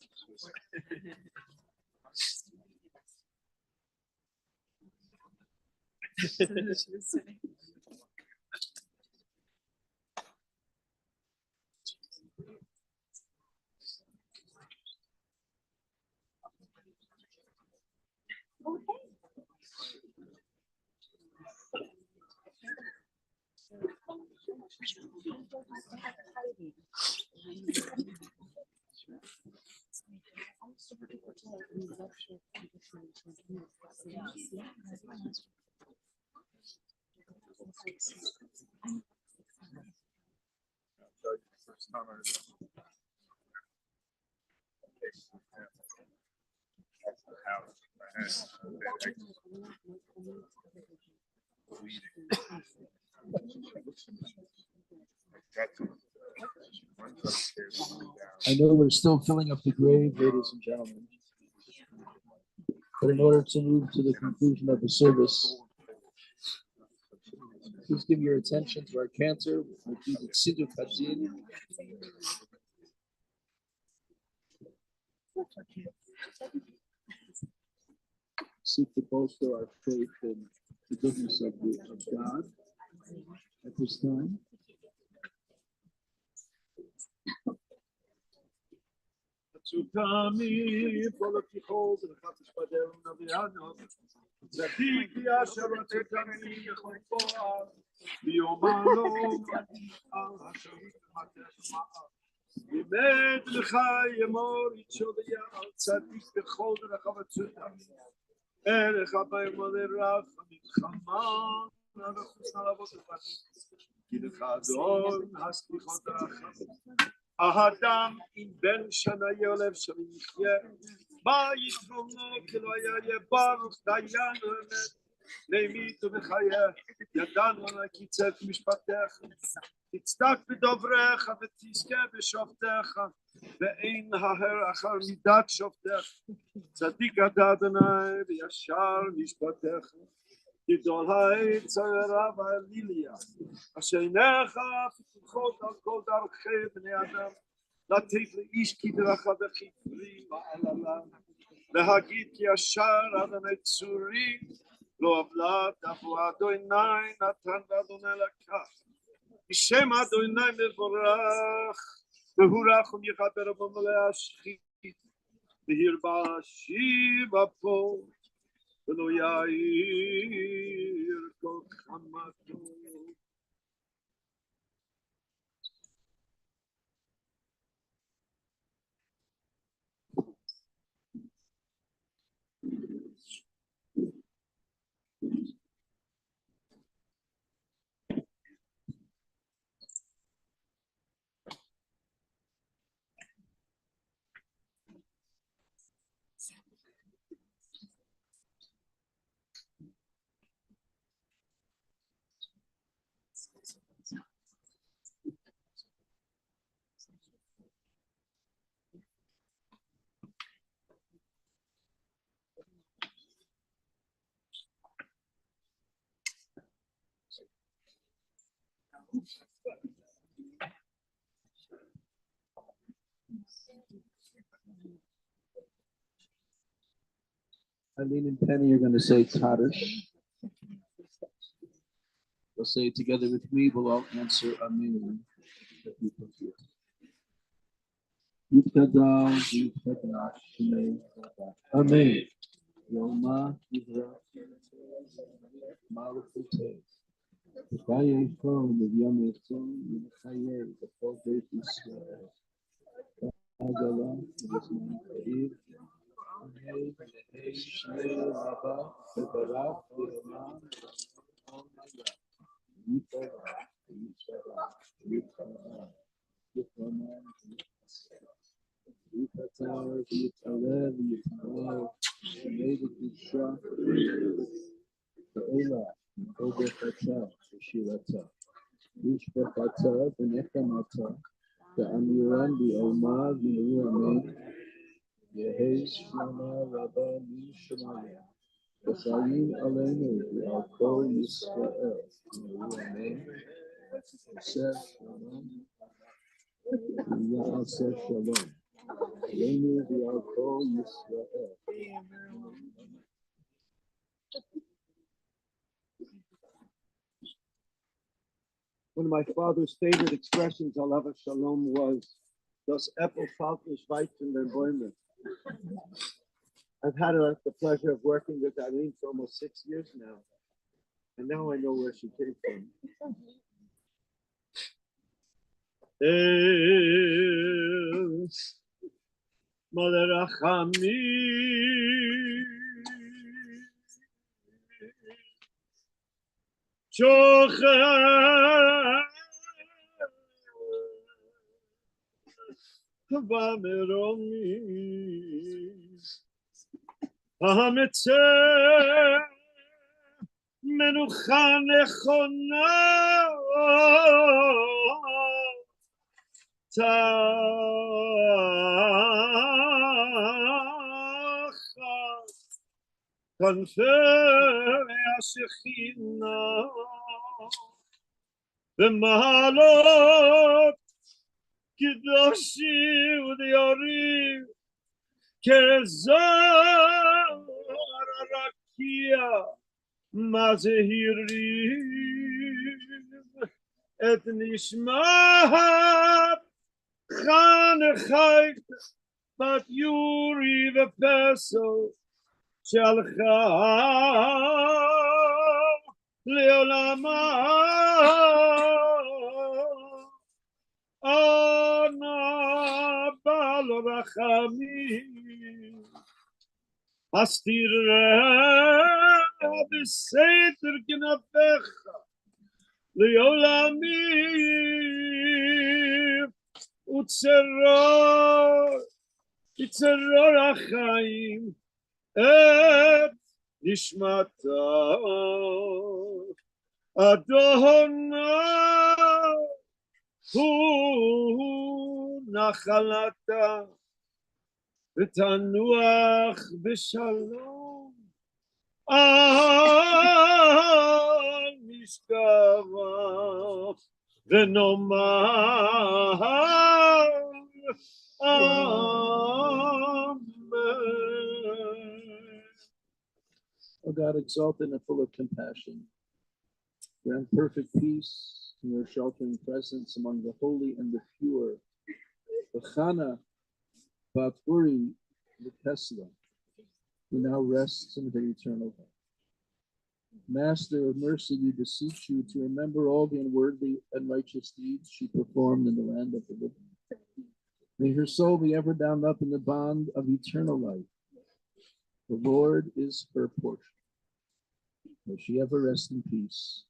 I know we're still filling up the grave, ladies and gentlemen. But in order to move to the conclusion of the service, please give your attention to our cantor, which is Siddur Katzin. Seek to bolster our faith in the goodness of God at this time. Tsukami, Polotiko, the Kapispadel, Naviano, the Pikia, Sharatani, Hokoa, the Omano, we made the high more each of the outside the holder of a tuta. And a Habai Mother Raf, Haman, and a Husnavos, the Hadon, Hasti Hoda. Ahadam in Ben Shana Yolev Shamichye, Ba Yishrono Kiloya Baruch Dayan, Nemi to the Chaya, Yadan on a Kitzet Mishpatech, it's stuck with Dovrech, and the Tiske Bishoftecha, the Ein Haher Achar Midat Shoftech, Zadika Dadana, the Yashar Mishpatech. Gidol ha'etzar Lilia, Asheinecha fituchot al kol darchei bnei Adam, latif leish kidracha v'chifri ma'alala, להגיד כי ישר אדוני צורי, לא עוולה תבוא אדוני נתן לאדוני לקח, בשם אדוני מבורך, והורך ומכפר בו מלא השחית, והרבה שיב אפו, ולא יאיר כל חמתו. Eileen and Penny are going to say Kaddish. They'll say it together with me. We'll all answer Amen. Yitkadal, Yitkadash, Shemei, Amen. Yoma, Yivra, Malachute. The Chaye Chom, the Yom Yitzon, the Chaye, the full Beit Yisrael. Agala, the Yisrael, the Amen, the Shmei, Rabba, the Barak, the Yoma, Yitkadal, Yitkadal, Yitkadal, Yitkadal, Yitkadal, Yitkadal, Yitkadal, Shmei, the Kisha, the Ola, Obekata, the Shirata, Ishbekata, the Nechamata, the Amiran, the Omar, the Uamen, Yehez, Shama, Rabba, Nishamaya, the Sayin Alenu, the Alko Yisrael, the Uamen, Yosef Shalom, Yosef Shalom, Alenu, the Alko Yisrael. One of my father's favorite expressions, Alav Shalom, was "Das Äpfel fällt nicht weit von den Bäumen." I've had the pleasure of working with Eileen for almost 6 years now, and now I know where she came from. Malerachami. Shochet Vameromi Hametze Menucha Nechona Tachat Kanfei HaShechina V'mahalot Kedoshim V'Yorim Kezar Rakia Mazehirim Et Nishmat Chanechait Bat Yuri V'Peso Shalcha Leolama Ana Bal Rachamim Hastireh B'Seiter Knafecha Leolamim Utzeror HaChaim Et Nishmata Adonai Hu Nachalata V'tanuach B'Shalom Al Mishkava V'nomar Amen. O God, exalted and full of compassion, grant perfect peace in your sheltering presence among the holy and the pure. The Chana Bat Uri the Tesla, who now rests in her eternal home. Master of mercy, we beseech you to remember all the unworthy and righteous deeds she performed in the land of the living. May her soul be ever bound up in the bond of eternal life. The Lord is her portion. May she ever rest in peace.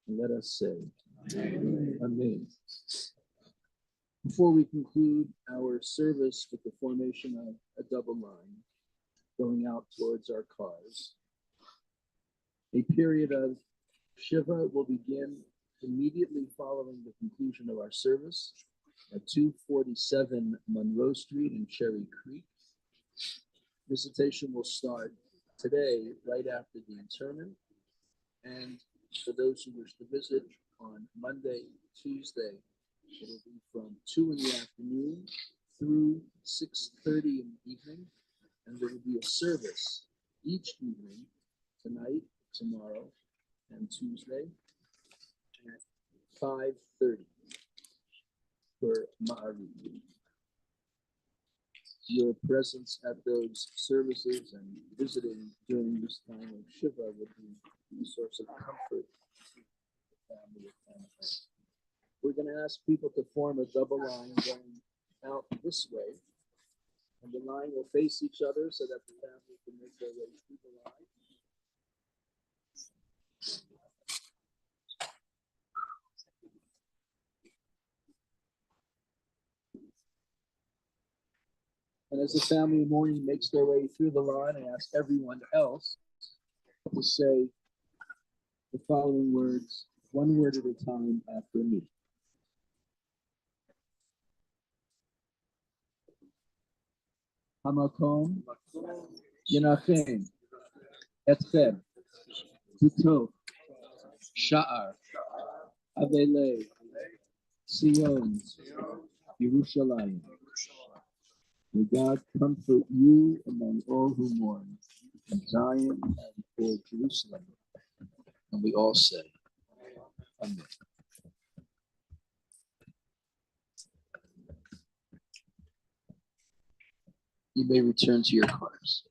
And let us say, Amen. Amen. Before we conclude our service with the formation of a double line going out towards our cars, a period of Shiva will begin immediately following the conclusion of our service at 247 Monroe Street in Cherry Creek. Visitation will start today, right after the interment. And for those who wish to visit on Monday, Tuesday, it'll be from 2 in the afternoon through 6:30 in the evening. And there will be a service each evening, tonight, tomorrow, and Tuesday at 5:30 for Ma'ariv. Your presence at those services and visiting during this time of Shiva would be a source of comfort to the family and friends. We're going to ask people to form a double line going out this way, and the line will face each other so that the family can make their way through the line. And as the family of mourning makes their way through the line, I ask everyone else to say the following words, one word at a time after me. Hamakom Yenachem Etchem Tutov Sha'ar Avelei Sion Yerushalayim. May God comfort you among all who mourn in Zion and for Jerusalem. And we all say, Amen. You may return to your cars.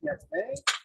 Yes, May.